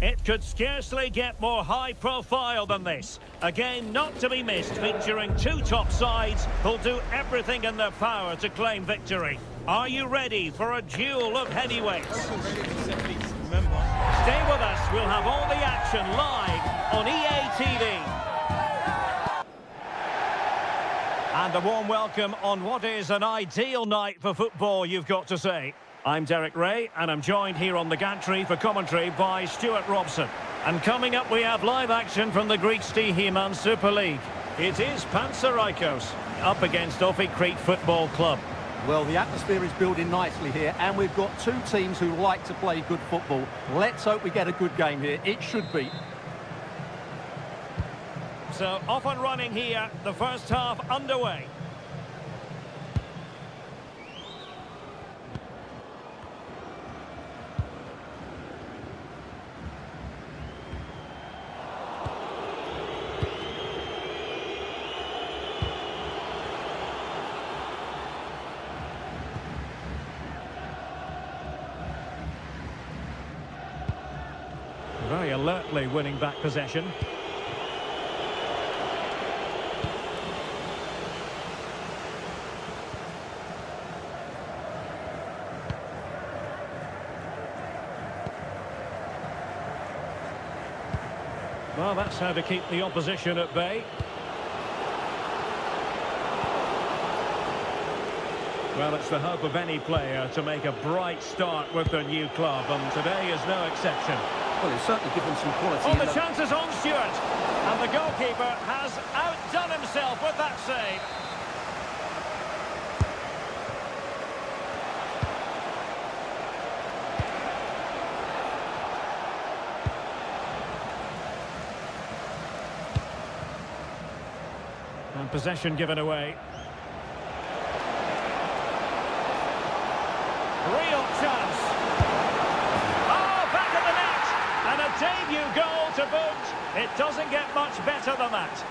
It could scarcely get more high profile than this. Again, not to be missed, featuring two top sides who'll do everything in their power to claim victory. Are you ready for a duel of heavyweights? Stay with us, we'll have all the action live on EA TV. And a warm welcome on what is an ideal night for football, you've got to say. I'm Derek Ray, and I'm joined here on the gantry for commentary by Stuart Robson. And coming up, we have live action from the Greek Stihouman Super League. It is Pantserraikos up against Ophir Crete Football Club. Well, the atmosphere is building nicely here, and we've got two teams who like to play good football. Let's hope we get a good game here. It should be. So, off and running here, the first half underway. Very alertly winning back possession. Well, that's how to keep the opposition at bay. Well, it's the hope of any player to make a bright start with their new club, and today is no exception. Well, it's certainly given some quality. Oh, the chance is on, Stuart. And the goalkeeper has outdone himself with that save. And possession given away. Real chance. Oh, back of the net. And a debut goal to boot. It doesn't get much better than that.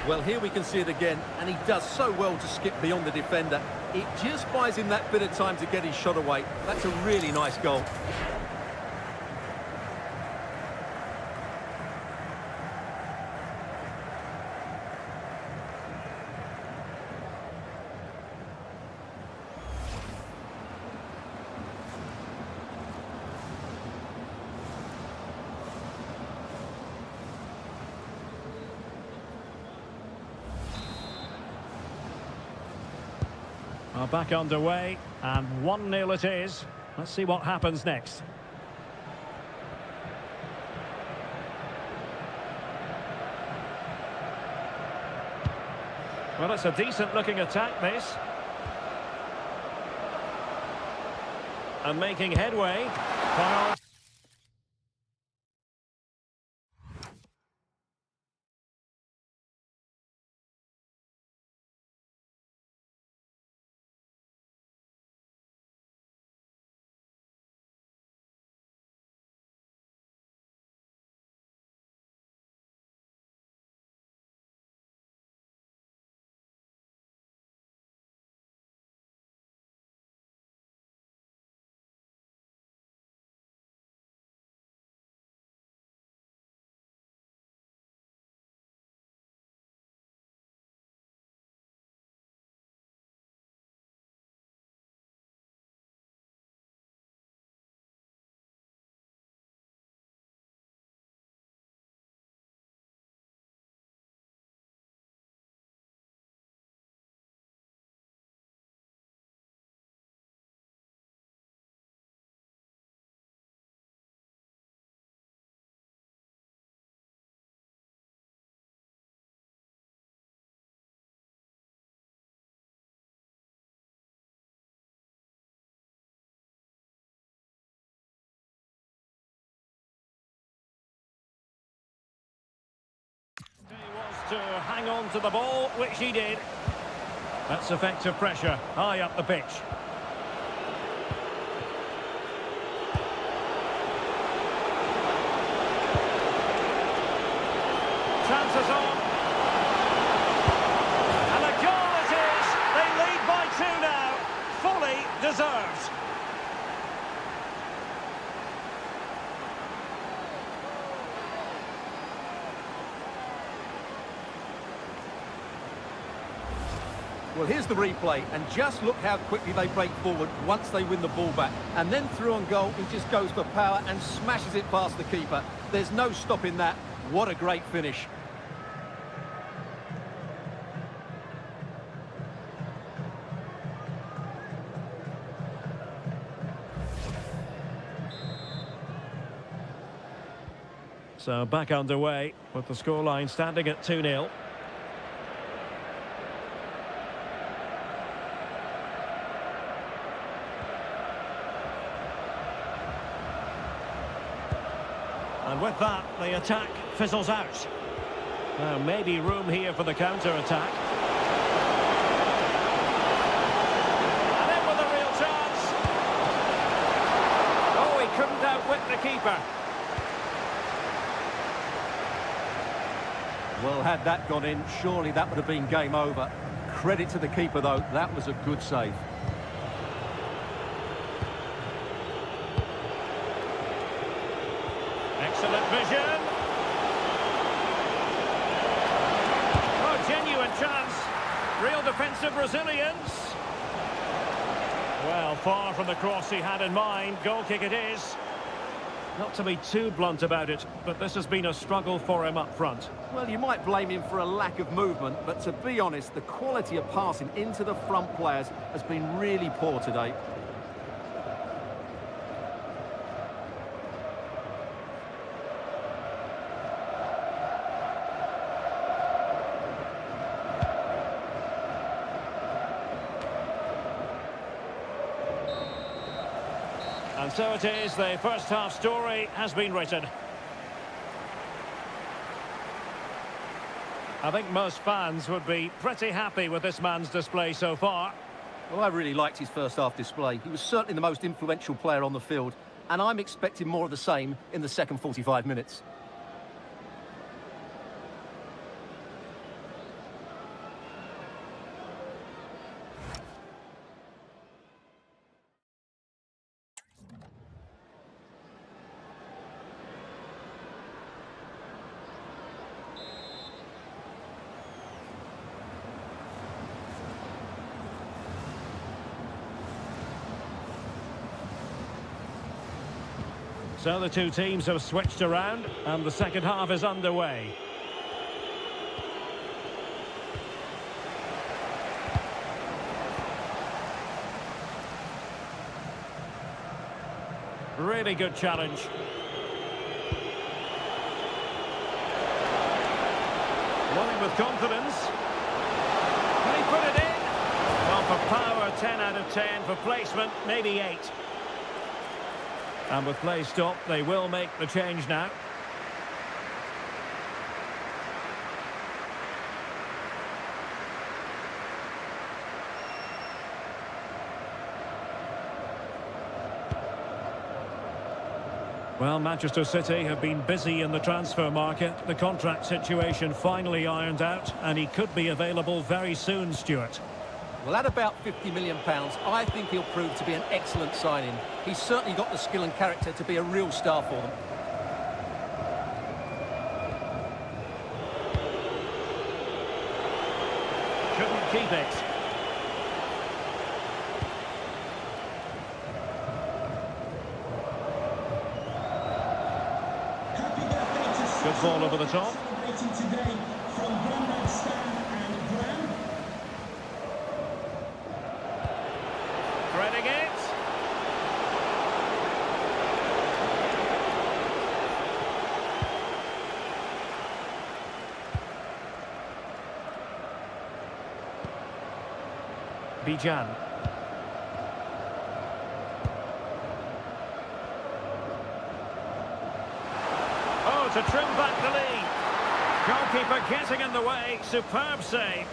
Well, here we can see it again, and he does so well to skip beyond the defender. It just buys him that bit of time to get his shot away. That's a really nice goal. Are back underway, and 1-0 it is. Let's see what happens next. Well, it's a decent-looking attack, this. And making headway. Foul. To hang on to the ball, which he did. That's effective pressure, high up the pitch. Chances on. Well, here's the replay, and just look how quickly they break forward once they win the ball back. And then through on goal, he just goes for power and smashes it past the keeper. There's no stopping that. What a great finish. So back underway with the scoreline standing at 2-0. And with that, the attack fizzles out. Now, maybe room here for the counter-attack. And in with a real chance. Oh, he couldn't outwit the keeper. Well, had that gone in, surely that would have been game over. Credit to the keeper, though. That was a good save. Excellent vision. Oh, genuine chance. Real defensive resilience. Well, far from the cross he had in mind. Goal kick it is. Not to be too blunt about it, but this has been a struggle for him up front. Well, you might blame him for a lack of movement, but to be honest, the quality of passing into the front players has been really poor today. And so it is, the first half story has been written. I think most fans would be pretty happy with this man's display so far. Well, I really liked his first half display. He was certainly the most influential player on the field, and I'm expecting more of the same in the second 45 minutes. So the two teams have switched around and the second half is underway. Really good challenge. Running with confidence. Can he put it in? Well, for power, 10 out of 10. For placement, maybe 8. And with play stopped, they will make the change now. Well, Manchester City have been busy in the transfer market. The contract situation finally ironed out, and he could be available very soon, Stuart. Well, at about £50 million, I think he'll prove to be an excellent signing. He's certainly got the skill and character to be a real star for them. Couldn't keep it. Good ball over the top. Threading it. Bijan. Oh, to trim back the lead. Goalkeeper getting in the way. Superb save.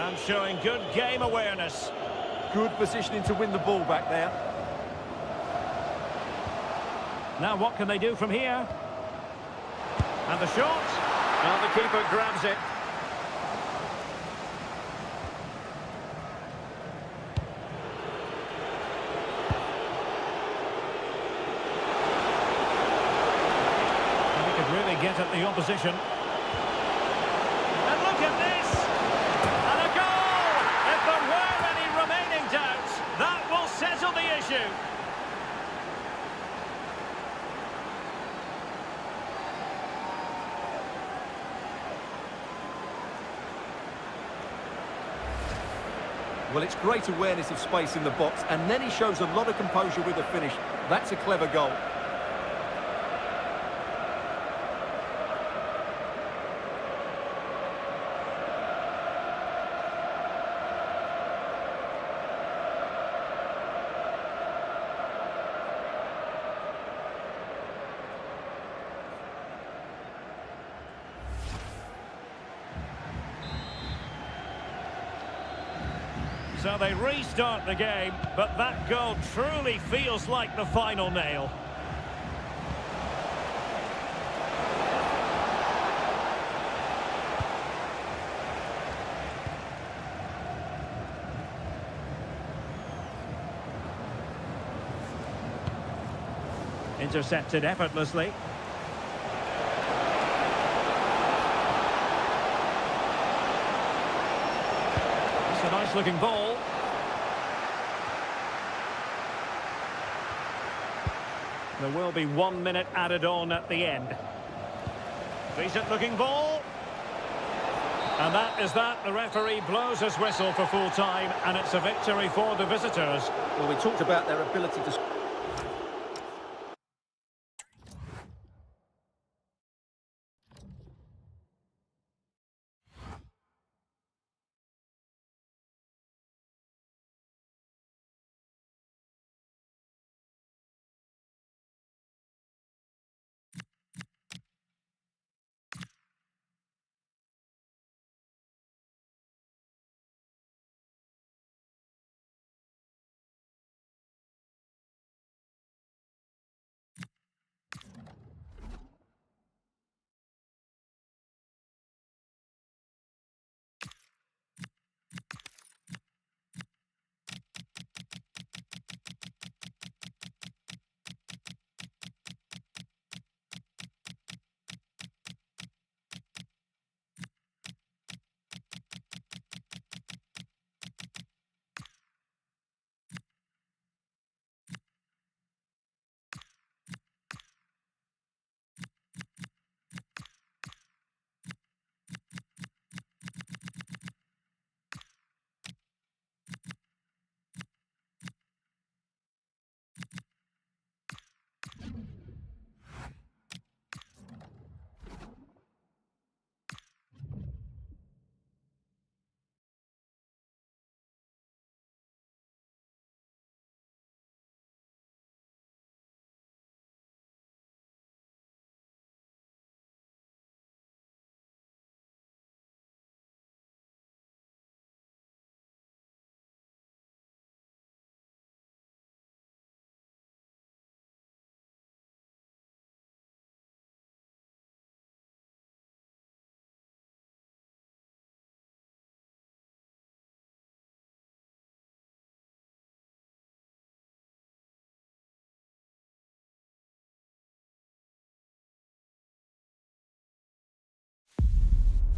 And showing good game awareness. Good positioning to win the ball back there. Now what can they do from here? And the shot. Well, the keeper grabs it. And he could really get at the opposition. And look at this! And a goal! If there were any remaining doubts, that will settle the issue. Well, it's great awareness of space in the box, and then he shows a lot of composure with the finish. That's a clever goal. So they restart the game, but that goal truly feels like the final nail. Intercepted effortlessly. It's a nice-looking ball. There will be 1 minute added on at the end. Decent-looking ball. And that is that. The referee blows his whistle for full time, and it's a victory for the visitors. Well, we talked about their ability to...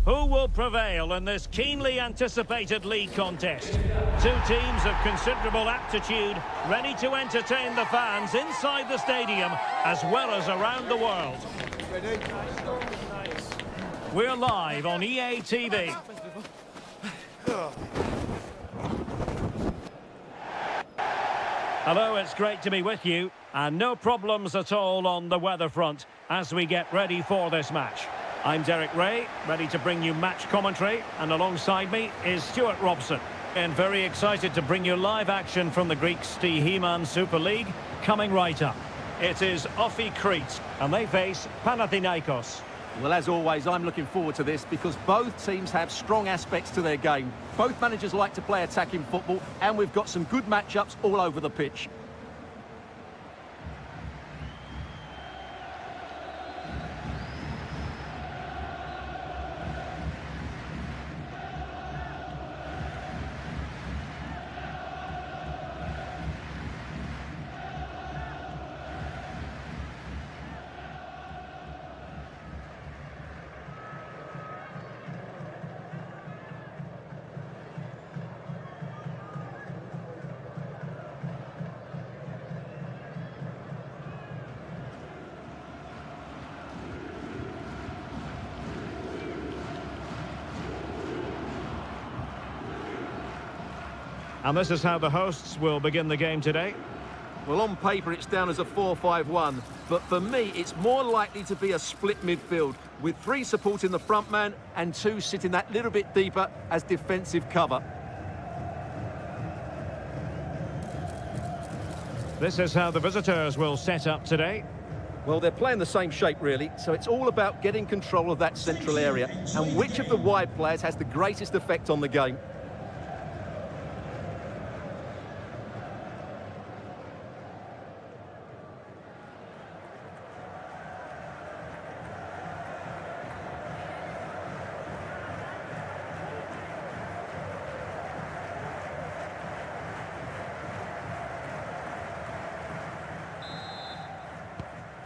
Who will prevail in this keenly anticipated league contest? Two teams of considerable aptitude, ready to entertain the fans inside the stadium as well as around the world. We're live on EA TV. Hello, it's great to be with you, and no problems at all on the weather front as we get ready for this match. I'm Derek Ray, ready to bring you match commentary, and alongside me is Stuart Robson. And very excited to bring you live action from the Greek Stihimon Super League, coming right up. It is Ofi Crete, and they face Panathinaikos. Well, as always, I'm looking forward to this because both teams have strong aspects to their game. Both managers like to play attacking football, and we've got some good matchups all over the pitch. And this is how the hosts will begin the game today. Well, on paper, it's down as a 4-5-1. But for me, it's more likely to be a split midfield, with 3 supporting the front man and 2 sitting that little bit deeper as defensive cover. This is how the visitors will set up today. Well, they're playing the same shape, really, so it's all about getting control of that central area and which of the wide players has the greatest effect on the game.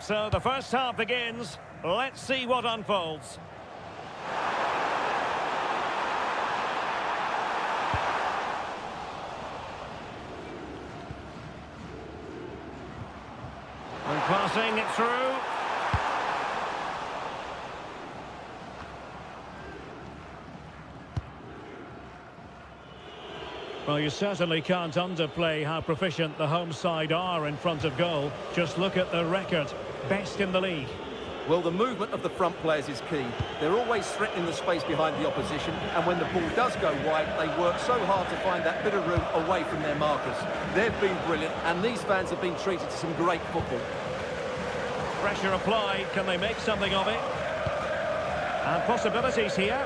So the first half begins. Let's see what unfolds. And passing it through. Well, you certainly can't underplay how proficient the home side are in front of goal. Just look at the record. Best in the league. Well, the movement of the front players is key. They're always threatening the space behind the opposition, and when the ball does go wide, they work so hard to find that bit of room away from their markers. They've been brilliant, and these fans have been treated to some great football. Pressure applied. Can they make something of it? And possibilities here.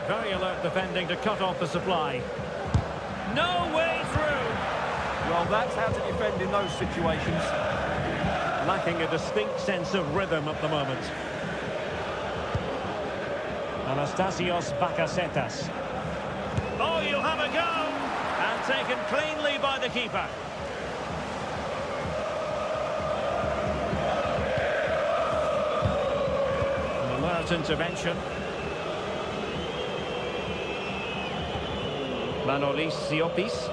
Very alert defending to cut off the supply. No way through. Well, that's how to defend in those situations. Lacking a distinct sense of rhythm at the moment. Anastasios Bakasetas. Oh, you'll have a go! And taken cleanly by the keeper. An alert intervention. Manolis Siopis.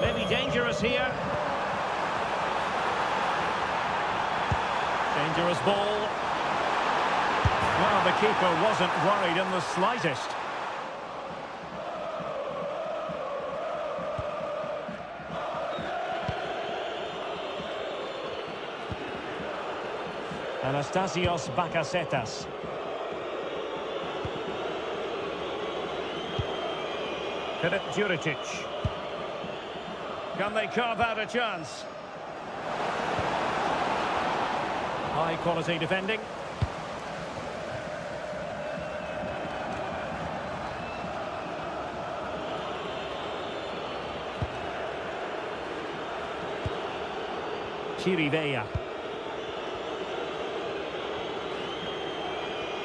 Maybe dangerous here. Dangerous ball. Well, the keeper wasn't worried in the slightest. Anastasios Bakasetas. Filip Juricic. Can they carve out a chance? High quality defending. Chirivella.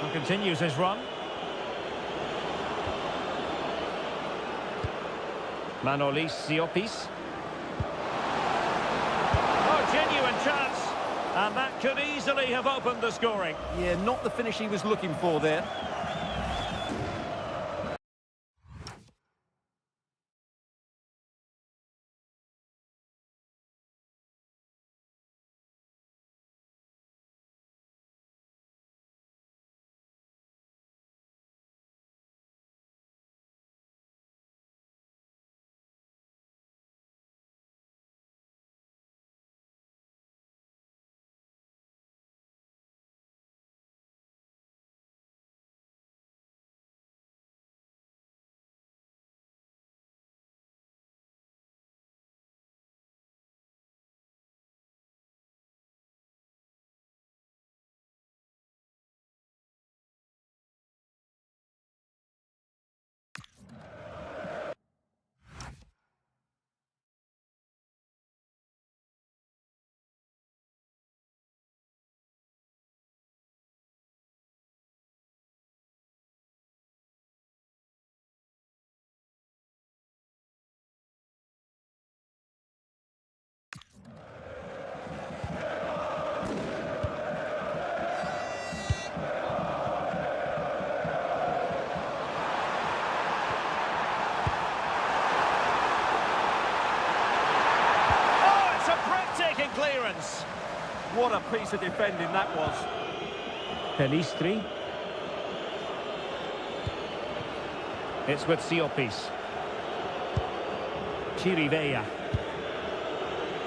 And continues his run. Manolis Siopis. Oh, genuine chance. And that could easily have opened the scoring. Yeah, not the finish he was looking for there. Clearance. What a piece of defending that was. Pelistri. It's with Siopis. Chirivella.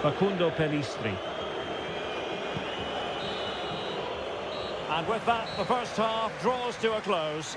Facundo Pelistri. And with that, the first half draws to a close.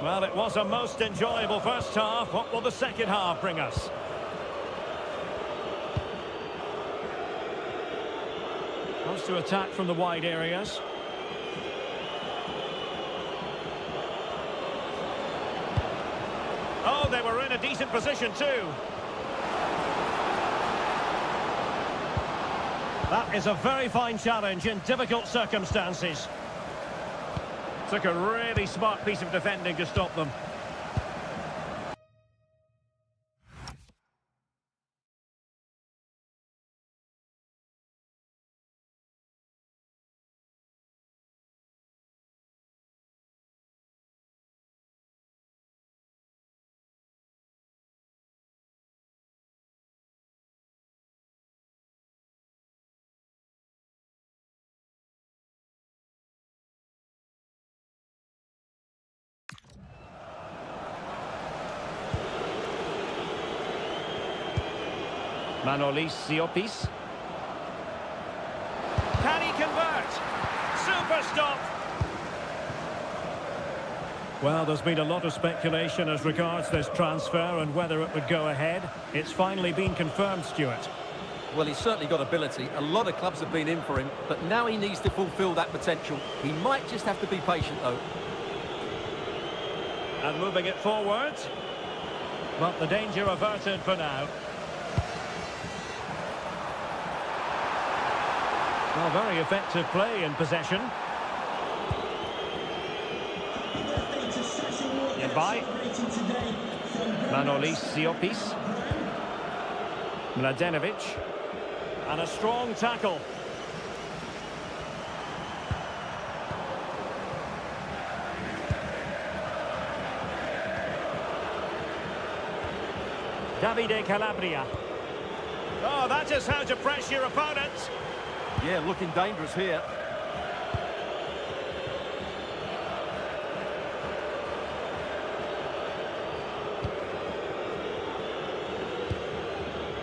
Well, it was a most enjoyable first half. What will the second half bring us? Wants to attack from the wide areas. Oh, they were in a decent position too. That is a very fine challenge in difficult circumstances. Took a really smart piece of defending to stop them. Manolis Siopis. Can he convert? Super stop! Well, there's been a lot of speculation as regards this transfer and whether it would go ahead. It's finally been confirmed, Stuart. Well, he's certainly got ability. A lot of clubs have been in for him, but now he needs to fulfil that potential. He might just have to be patient, though. And moving it forward. But the danger averted for now. Well, very effective play in possession. By Manolis Siopis. Mladenovic. And a strong tackle. Davide Calabria. Oh, that is how to press your opponents. Yeah, looking dangerous here.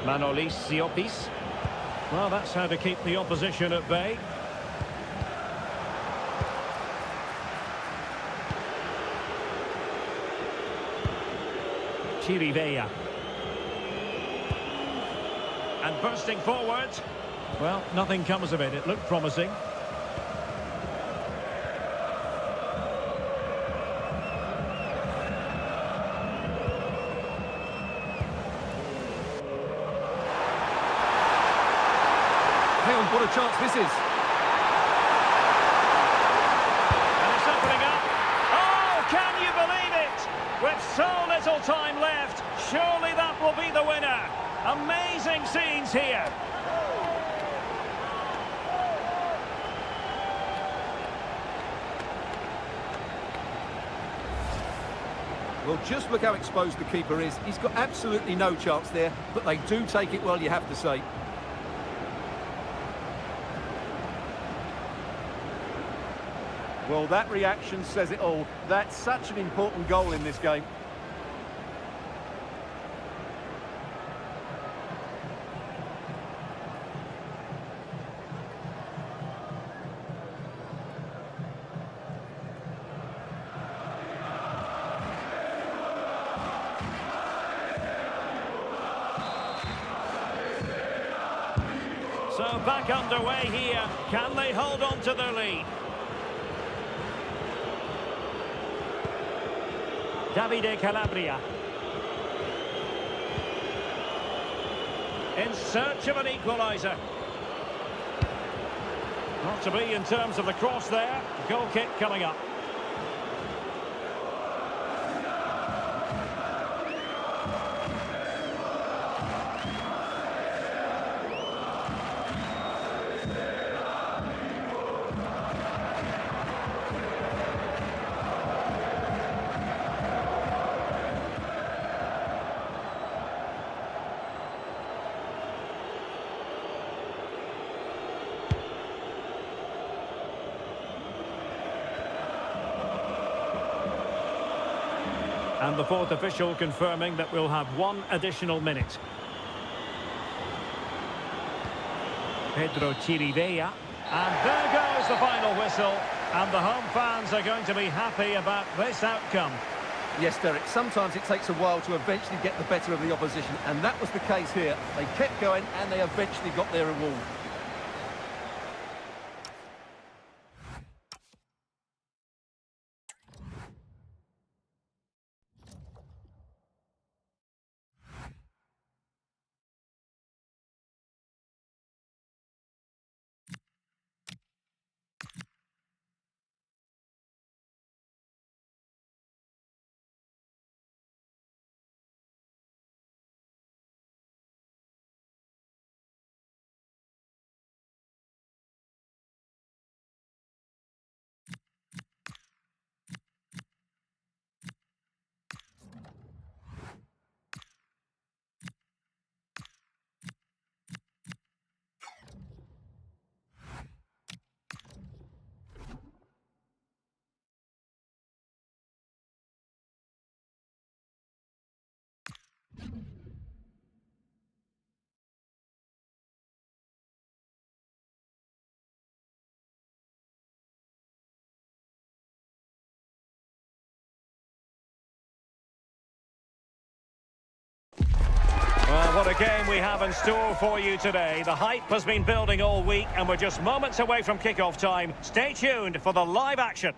Manolis Siopis. Well, that's how to keep the opposition at bay. Chirivella. And bursting forward. Well, nothing comes of it. It looked promising. What a chance this is. And it's opening up. Oh, can you believe it? With so little time left, surely that will be the winner. Amazing scenes here. Well, just look how exposed the keeper is. He's got absolutely no chance there, but they do take it well, you have to say. Well, that reaction says it all. That's such an important goal in this game. So back underway here. Can they hold on to their lead? Davide Calabria. In search of an equaliser. Not to be in terms of the cross there. Goal kick coming up. And the fourth official confirming that we'll have one additional minute. Pedro Chirivella. And there goes the final whistle. And the home fans are going to be happy about this outcome. Yes, Derek, sometimes it takes a while to eventually get the better of the opposition, and that was the case here. They kept going and they eventually got their reward. game we have in store for you today. The hype has been building all week and we're just moments away from kick-off time. Stay tuned for the live action.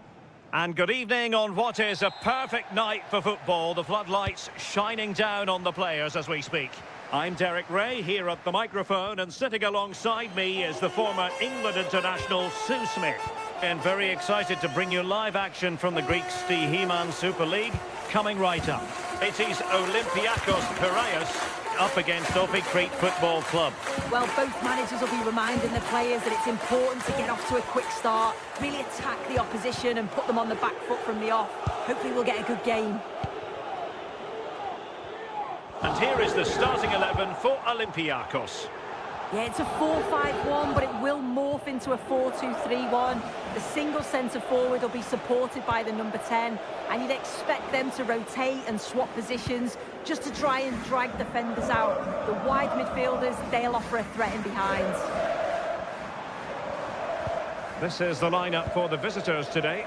And good evening on what is a perfect night for football. The floodlights shining down on the players as we speak. I'm Derek Ray here at the microphone, and sitting alongside me is the former England international Sue Smith. And very excited to bring you live action from the Greek Stihemon Super League coming right up. It is Olympiacos Piraeus up against Ofi Crete Football Club. Well, both managers will be reminding the players that it's important to get off to a quick start, really attack the opposition and put them on the back foot from the off. Hopefully we'll get a good game. And here is the starting 11 for Olympiacos. Yeah, it's a 4-5-1, but it will morph into a 4-2-3-1. The single centre-forward will be supported by the number 10, and you'd expect them to rotate and swap positions just to try and drag defenders out. The wide midfielders, they'll offer a threat in behind. This is the lineup for the visitors today.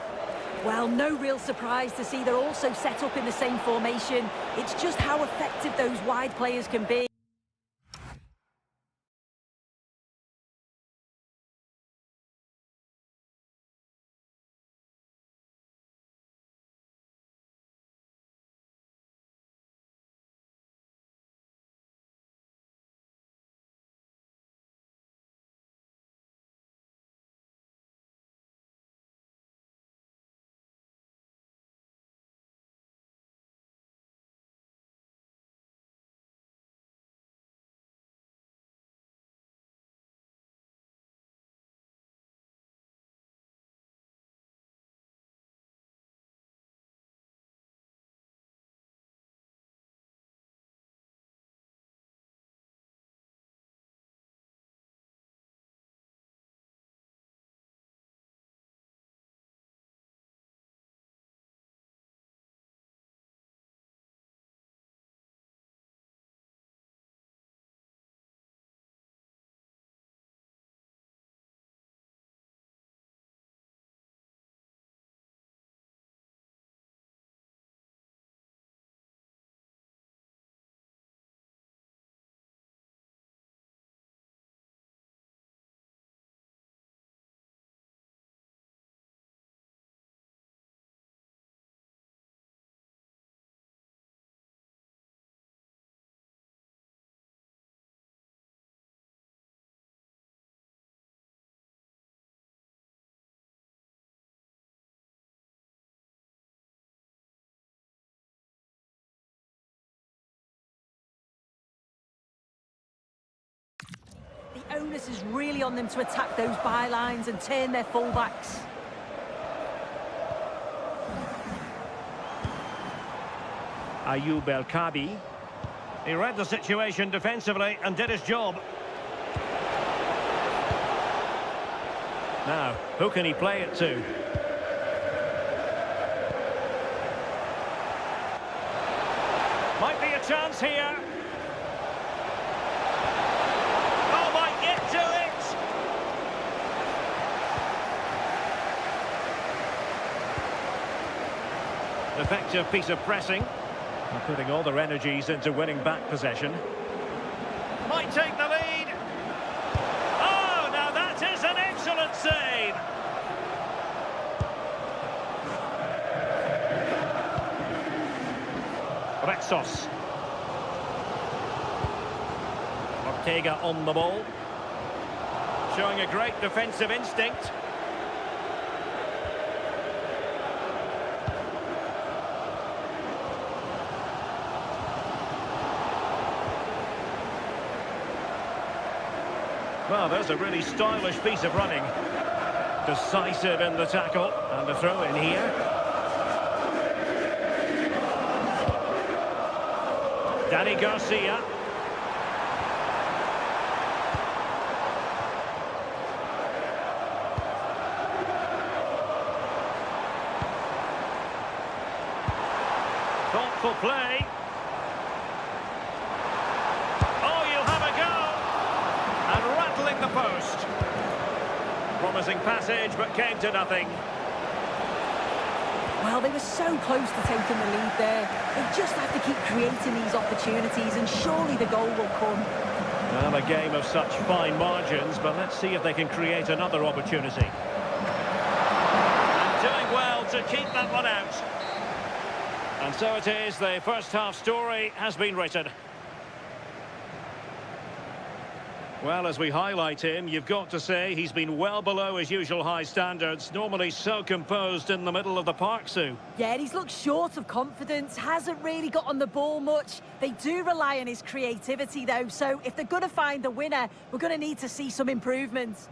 Well, no real surprise to see they're also set up in the same formation. It's just how effective those wide players can be. The onus is really on them to attack those bylines and turn their fullbacks. Ayoub El Kabi. He read the situation defensively and did his job. Now, who can he play it to? Might be a chance here. Oh, might get to it. Effective piece of pressing. And putting all their energies into winning back possession. Might take the lead. Oh, now that is an excellent save. Rexos. Ortega on the ball. Showing a great defensive instinct. Well, there's a really stylish piece of running. Decisive in the tackle. And the throw in here. Danny Garcia. Thoughtful play. Oh, you'll have a go. And rattling the post. Promising passage, but came to nothing. Well, they were so close to taking the lead there. They just have to keep creating these opportunities, and surely the goal will come. Well, a game of such fine margins, but let's see if they can create another opportunity. And doing well to keep that one out. And so it is, the first half story has been written. Well, as we highlight him, you've got to say he's been well below his usual high standards. Normally so composed in the middle of the park, Sue. Yeah, he's looked short of confidence, hasn't really got on the ball much. They do rely on his creativity, though, so if they're going to find the winner, we're going to need to see some improvements.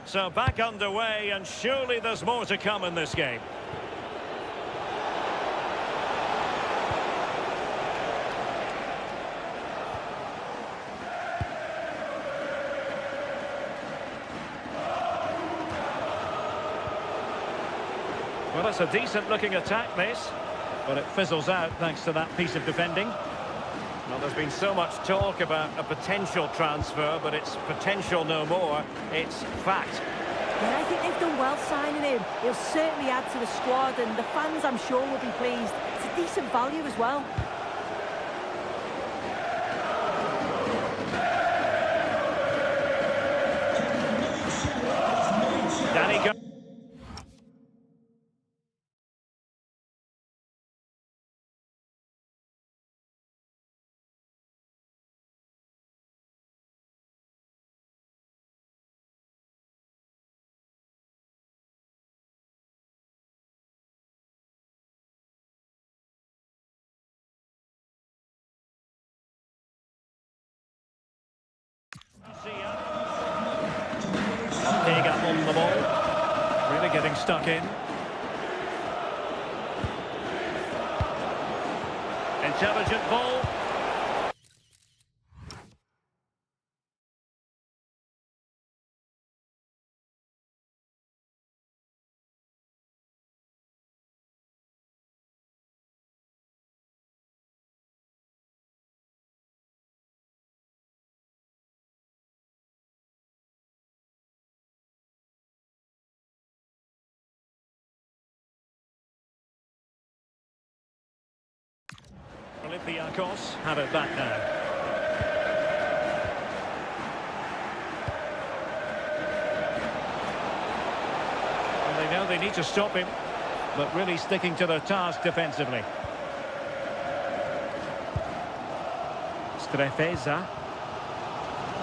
So back underway, and surely there's more to come in this game. Well, it's a decent-looking attack, this, but it fizzles out thanks to that piece of defending. Well, there's been so much talk about a potential transfer, but it's potential no more. It's fact. Yeah, I think they've done well signing him. He'll certainly add to the squad, and the fans, I'm sure, will be pleased. It's a decent value as well. Danny go. Ortega on the ball, really getting stuck in. Intelligent ball. Olympiacos have it back now. Well, they know they need to stop him, but really sticking to their task defensively. Strefeza.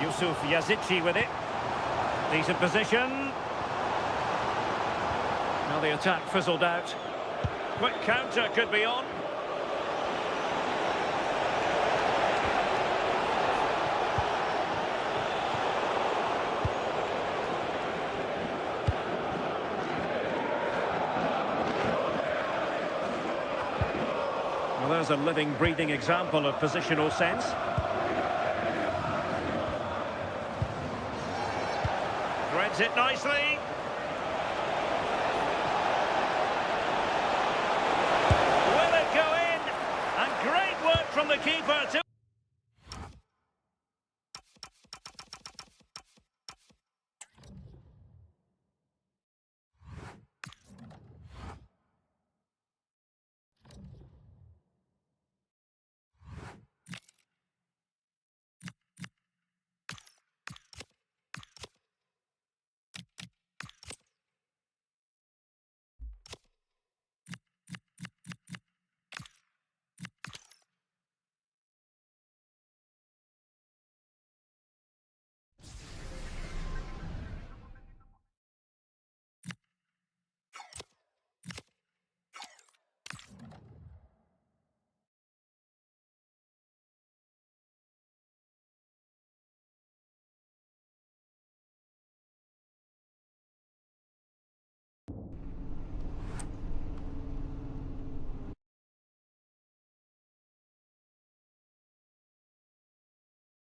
Yusuf Yazici with it. Decent position. Now the attack fizzled out. Quick counter could be on. as a living, breathing example of positional sense. Threads it nicely. Will it go in? And great work from the keeper to